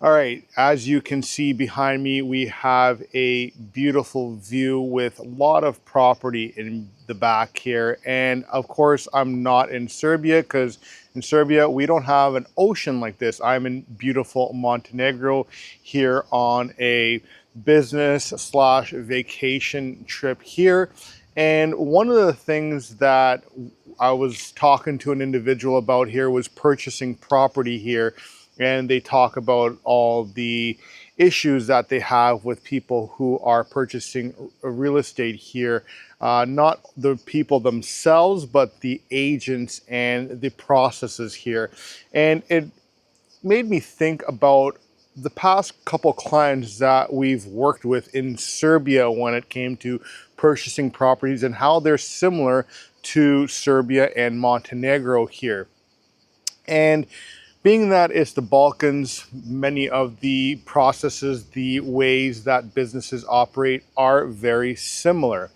All right, as you can see behind me, we have a beautiful view with a lot of property in the back here. And of course, I'm not in Serbia because in Serbia, we don't have an ocean like this. I'm in beautiful Montenegro here on a business slash vacation trip here. And one of the things that I was talking to an individual about here was purchasing property here, and they talk about all the issues that they have with people who are purchasing real estate here. Not the people themselves, but the agents and the processes here. And it made me think about the past couple clients that we've worked with in Serbia when it came to purchasing properties and how they're similar to Serbia and Montenegro here. And being that it's the Balkans, many of the processes, the ways that businesses operate are very similar.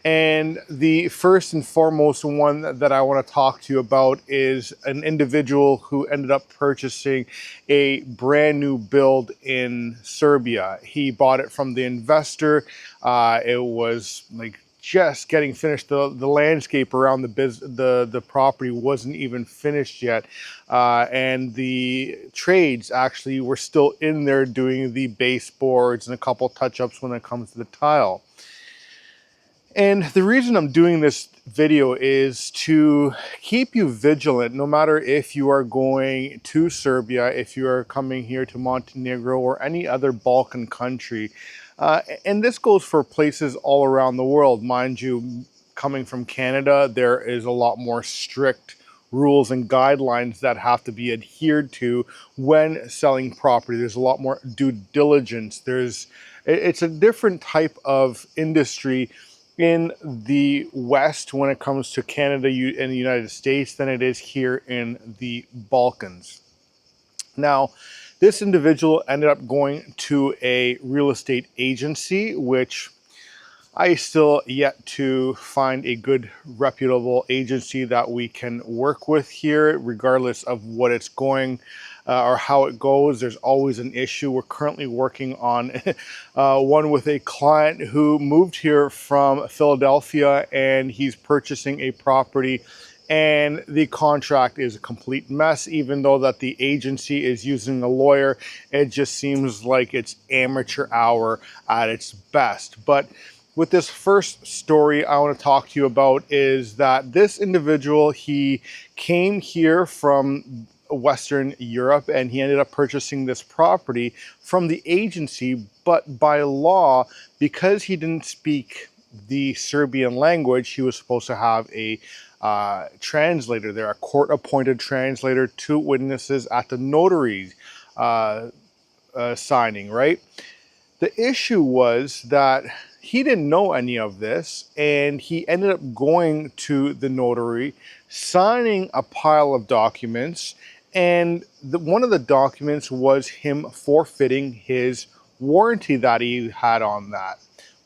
And the first and foremost one that I want to talk to you about is an individual who ended up purchasing a brand new build in Serbia. He bought it from the investor. It was like just getting finished. The landscape around the property wasn't even finished yet. And the trades actually were still in there doing the baseboards and a couple touch-ups when it comes to the tile. And the reason I'm doing this video is to keep you vigilant, no matter if you are going to Serbia, if you are coming here to Montenegro or any other Balkan country. And this goes for places all around the world. Mind you, coming from Canada, there is a lot more strict rules and guidelines that have to be adhered to when selling property. There's a lot more due diligence. It's a different type of industry in the West when it comes to Canada and the United States than it is here in the Balkans. Now, this individual ended up going to a real estate agency, which I still yet to find a good reputable agency that we can work with here, regardless of what it's going or how it goes. There's always an issue. We're currently working on one with a client who moved here from Philadelphia, and he's purchasing a property, and the contract is a complete mess. Even though that the agency is using a lawyer, it just seems like it's amateur hour at its best. But with this first story I want to talk to you about is that this individual, he came here from Western Europe, and he ended up purchasing this property from the agency, but by law, because he didn't speak the Serbian language, he was supposed to have a translator there, a court-appointed translator, two witnesses at the notary signing, right? The issue was that he didn't know any of this, and he ended up going to the notary, signing a pile of documents, and one of the documents was him forfeiting his warranty that he had on that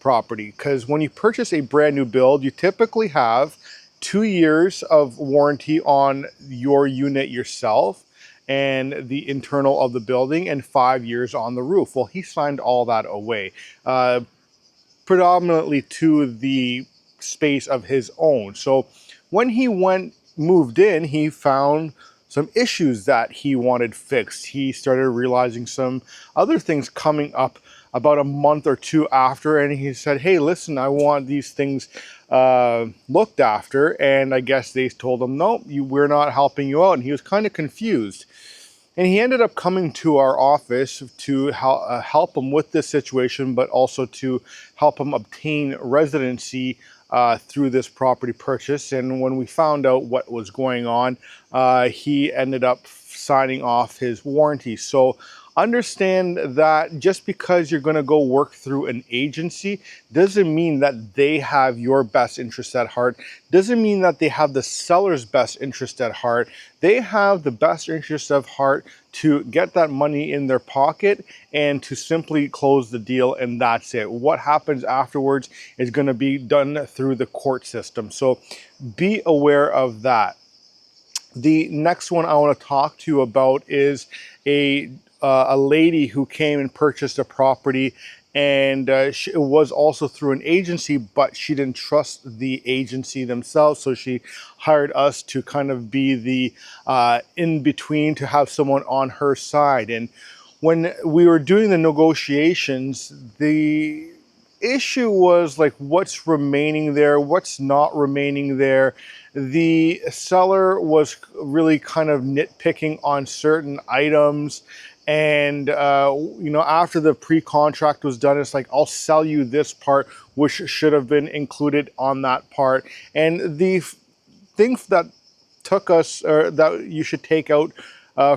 property. Because when you purchase a brand new build, you typically have 2 years of warranty on your unit yourself and the internal of the building, and 5 years on the roof. Well, he signed all that away, predominantly to the space of his own. So when he moved in, he found some issues that he wanted fixed. He started realizing some other things coming up about a month or two after, and he said, hey, listen, I want these things looked after. And I guess they told him, no, we're not helping you out. And he was kind of confused. And he ended up coming to our office to help him with this situation, but also to help him obtain residency through this property purchase. And when we found out what was going on, he ended up signing off his warranty. So understand that just because you're going to go work through an agency doesn't mean that they have your best interest at heart, doesn't mean that they have the seller's best interest at heart. They have the best interest of heart to get that money in their pocket and to simply close the deal, and that's it. What happens afterwards is going to be done through the court system. So be aware of that. The next one I want to talk to you about is a a lady who came and purchased a property, and it was also through an agency, but she didn't trust the agency themselves, so she hired us to kind of be the in between, to have someone on her side. And when we were doing the negotiations, the issue was like, what's remaining there, what's not remaining there. The seller was really kind of nitpicking on certain items, and you know, after the pre-contract was done, it's like, I'll sell you this part which should have been included on that part. And the thing that took us, or that you should take out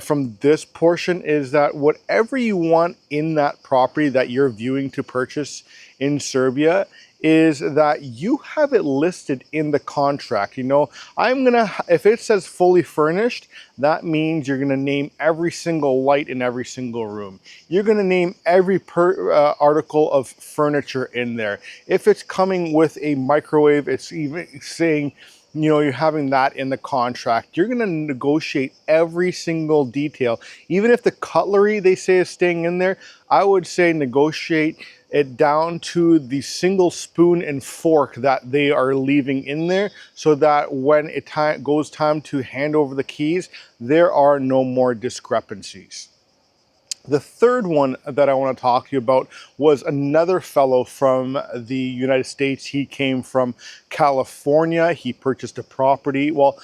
from this portion, is that whatever you want in that property that you're viewing to purchase in Serbia, is that you have it listed in the contract. You know, if it says fully furnished, that means you're gonna name every single light in every single room. You're gonna name every article of furniture in there. If it's coming with a microwave, it's even saying, you know, you're having that in the contract. You're going to negotiate every single detail. Even if the cutlery they say is staying in there, I would say negotiate it down to the single spoon and fork that they are leaving in there, so that when it goes time to hand over the keys, there are no more discrepancies. The third one that I want to talk to you about was another fellow from the United States. He came from California. He purchased a property. Well,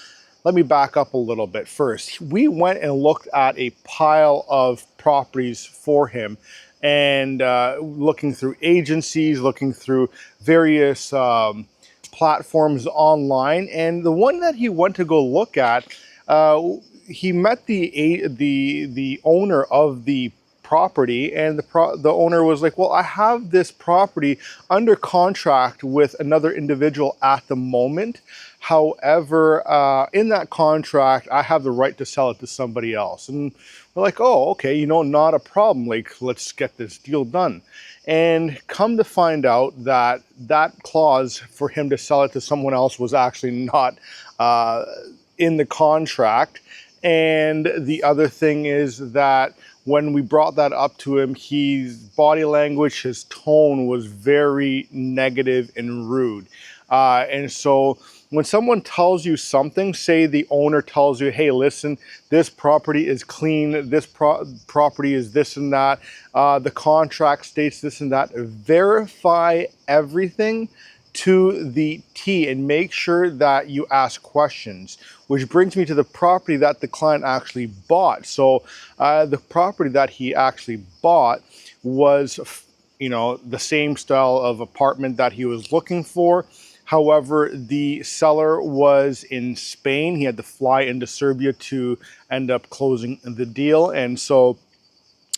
let me back up a little bit first. We went and looked at a pile of properties for him, and looking through agencies, looking through various platforms online. And the one that he went to go look at, he met the owner of the property, and the owner was like, well, I have this property under contract with another individual at the moment. However, in that contract, I have the right to sell it to somebody else. And we're like, oh, okay, you know, not a problem. Like, let's get this deal done. And come to find out that that clause for him to sell it to someone else was actually not in the contract. And the other thing is that when we brought that up to him, his body language, his tone was very negative and rude. And so when someone tells you something, say the owner tells you, hey, listen, this property is clean, this property is this and that, the contract states this and that, verify everything to the T and make sure that you ask questions. Which brings me to the property that the client actually bought. So the property that he actually bought was, you know, the same style of apartment that he was looking for. However, the seller was in Spain. He had to fly into Serbia to end up closing the deal. And so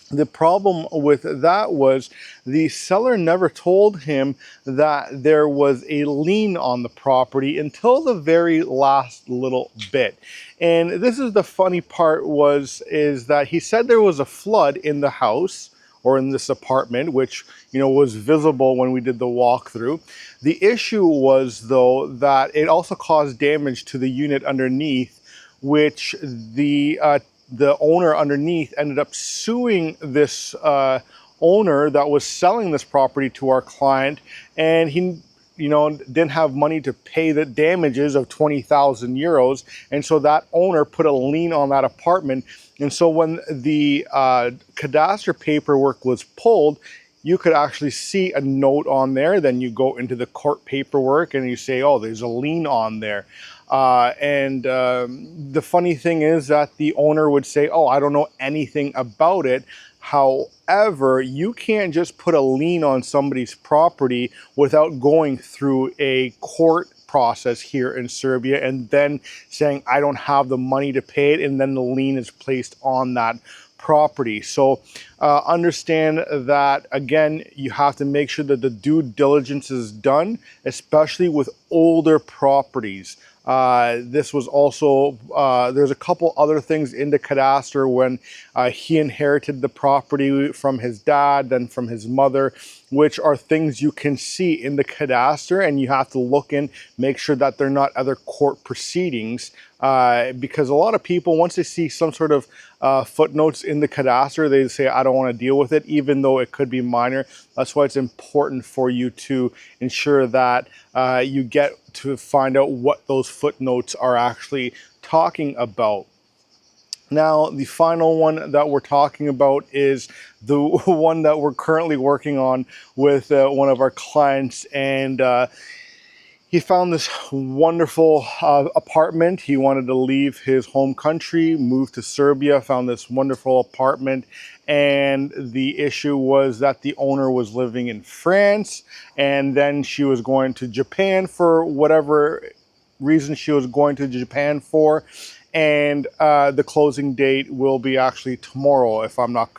the problem with that was the seller never told him that there was a lien on the property until the very last little bit. And this is the funny part, is that he said there was a flood in the house, or in this apartment, which, you know, was visible when we did the walkthrough. The issue was, though, that it also caused damage to the unit underneath, which the owner underneath ended up suing this owner that was selling this property to our client, and he, you know, didn't have money to pay the damages of 20,000 euros, and so that owner put a lien on that apartment. And so when the cadastre paperwork was pulled, you could actually see a note on there. Then you go into the court paperwork and you say, oh, there's a lien on there. The funny thing is that the owner would say, oh, I don't know anything about it. However, you can't just put a lien on somebody's property without going through a court process here in Serbia and then saying, I don't have the money to pay it, and then the lien is placed on that property. So understand that, again, you have to make sure that the due diligence is done, especially with older properties. This was also, there's a couple other things in the cadastre when he inherited the property from his dad, then from his mother. which are things you can see in the cadastre, and you have to look in, make sure that they're not other court proceedings, because a lot of people, once they see some sort of footnotes in the cadastre, they say, I don't want to deal with it, even though it could be minor. That's why it's important for you to ensure that you get to find out what those footnotes are actually talking about. Now, the final one that we're talking about is the one that we're currently working on with one of our clients, and he found this wonderful apartment. He wanted to leave his home country, move to Serbia, found this wonderful apartment. And the issue was that the owner was living in France, and then she was going to Japan for whatever reason she was going to Japan for. And the closing date will be actually tomorrow, if I'm not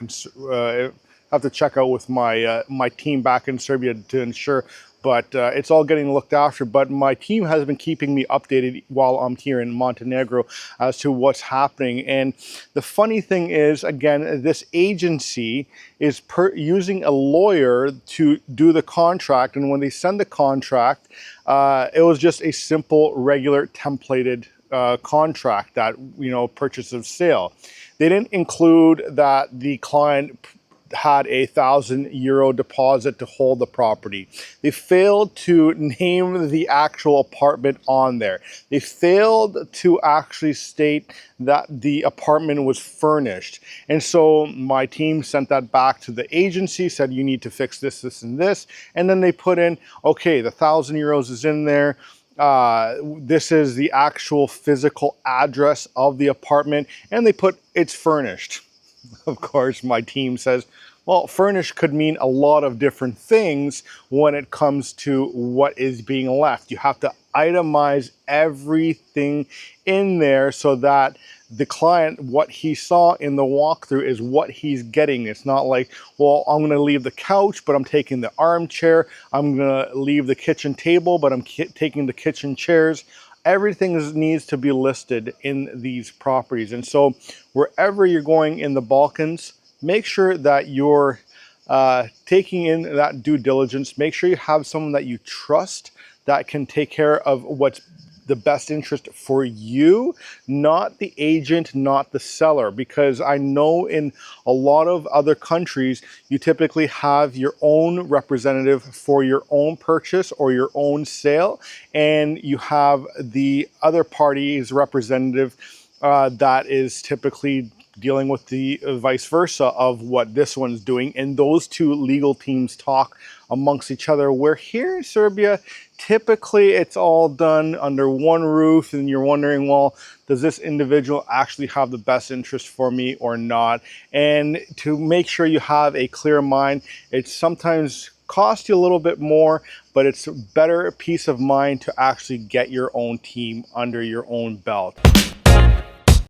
I have to check out with my my team back in Serbia to ensure, but it's all getting looked after. But my team has been keeping me updated while I'm here in Montenegro as to what's happening. And the funny thing is, again, this agency is using a lawyer to do the contract, and when they send the contract, it was just a simple, regular, templated contract that, you know, purchase of sale. They didn't include that the client had a €1,000 deposit to hold the property. They failed to name the actual apartment on there. They failed to actually state that the apartment was furnished. And so my team sent that back to the agency, said you need to fix this, this, and this. And then they put in, okay, the €1,000 is in there. This is the actual physical address of the apartment, and they put it's furnished. Of course, my team says, well, furnished could mean a lot of different things when it comes to what is being left. You have to itemize everything in there so that the client, what he saw in the walkthrough is what he's getting. It's not like, well, I'm going to leave the couch, but I'm taking the armchair. I'm going to leave the kitchen table, but I'm taking the kitchen chairs. Everything needs to be listed in these properties. And so wherever you're going in the Balkans, make sure that you're taking in that due diligence. Make sure you have someone that you trust that can take care of what's the best interest for you, not the agent, not the seller. Because I know in a lot of other countries, you typically have your own representative for your own purchase or your own sale, and you have the other party's representative that is typically dealing with the vice versa of what this one's doing, and those two legal teams talk amongst each other. Where here in Serbia, typically it's all done under one roof, and you're wondering, well, does this individual actually have the best interest for me or not? And to make sure you have a clear mind, it sometimes costs you a little bit more, but it's a better peace of mind to actually get your own team under your own belt.